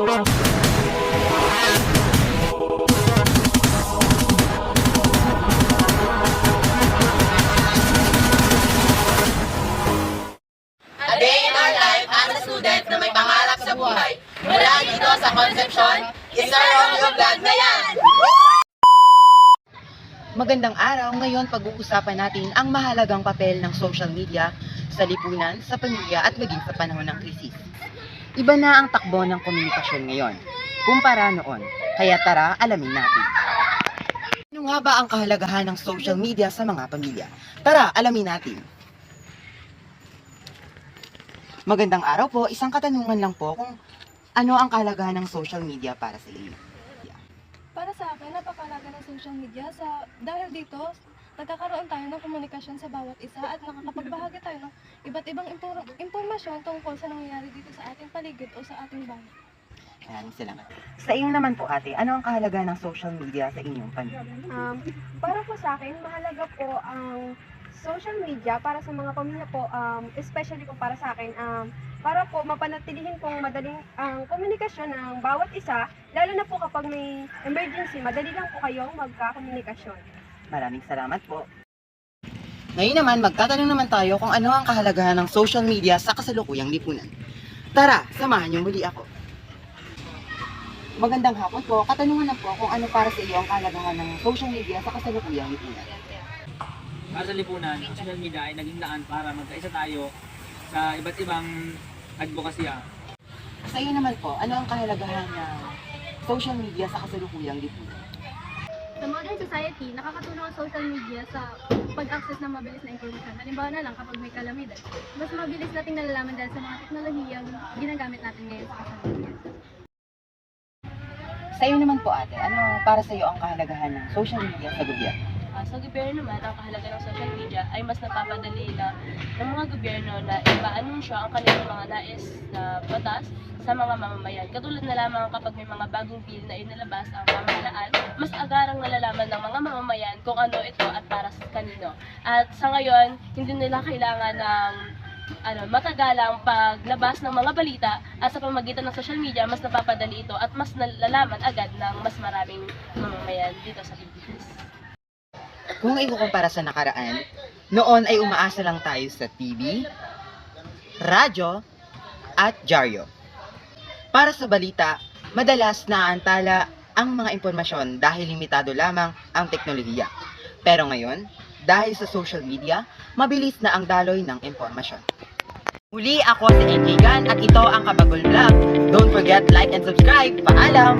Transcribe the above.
A day in our life as a student na may pangarap sa buhay. Mula dito sa Concepcion, isa Romeo Vlog na yan! Magandang araw, ngayon pag-uusapan natin ang mahalagang papel ng social media sa lipunan, sa pamilya at maging sa panahon ng krisis. Iba na ang takbo ng komunikasyon ngayon, kumpara noon, kaya tara alamin natin. Ano nga ba ang kahalagahan ng social media sa mga pamilya? Tara alamin natin. Magandang araw po, isang katanungan lang po kung ano ang kahalagahan ng social media para sa inyo. Para sa akin, napakalaga ng social media dahil dito, nagkakaroon tayo ng komunikasyon sa bawat isa at nakakapagbahagi tayo ng iba't ibang impormasyon tungkol sa nangyayari dito sa ating paligid o sa ating bayan. Maraming salamat. Sa iyo naman po ate, ano ang kahalagahan ng social media sa inyong pamilya? Para po sa akin, mahalaga po ang social media para sa mga pamilya po, especially po para sa akin, para po mapanatilihin pong madaling ang komunikasyon ng bawat isa, lalo na po kapag may emergency, madali lang po kayong magkakomunikasyon. Maraming salamat po. Ngayon naman, magtatanong naman tayo kung ano ang kahalagahan ng social media sa kasalukuyang lipunan. Tara, samahan niyo muli ako. Magandang hapon po. Katanungan na po kung ano para sa iyo ang kahalagahan ng social media sa kasalukuyang lipunan. Para sa lipunan, ang social media ay naging daan para magkaisa tayo sa iba't ibang advokasya. Sa iyo naman po, ano ang kahalagahan ng social media sa kasalukuyang lipunan? Sa modern society, nakakatulong ang social media sa pag-access ng mabilis na impormasyon. Halimbawa na lang kapag may kalamidad, mas mabilis nating nalalaman dahil sa mga teknolohiyang ginagamit natin ngayon sa social media. Sa iyo naman po ate, ano para sa iyo ang kahalagahan ng social media sa gobyerno? Sa gobyerno naman, ang kahalaga ng social media ay mas napapadali na ng mga gobyerno na ipaanunsyo ang kanilang mga nais na batas sa mga mamamayan. Katulad na lamang kapag may mga bagong bill na inalabas ang pamahalaan, mas agarang nalalaman ng mga mamamayan kung ano ito at para sa kanino. At sa ngayon, hindi nila kailangan ng matagalang paglabas ng mga balita at sa pamamagitan ng social media, mas napapadali ito at mas nalalaman agad ng mas maraming mamamayan dito sa Pilipinas. Kung ikukumpara sa nakaraan, noon ay umaasa lang tayo sa TV, radyo, at dyaryo. Para sa balita, madalas naaantala ang mga impormasyon dahil limitado lamang ang teknolohiya. Pero ngayon, dahil sa social media, mabilis na ang daloy ng impormasyon. Muli ako si NJ Gan at ito ang Kabagol Vlog. Don't forget like and subscribe. Paalam!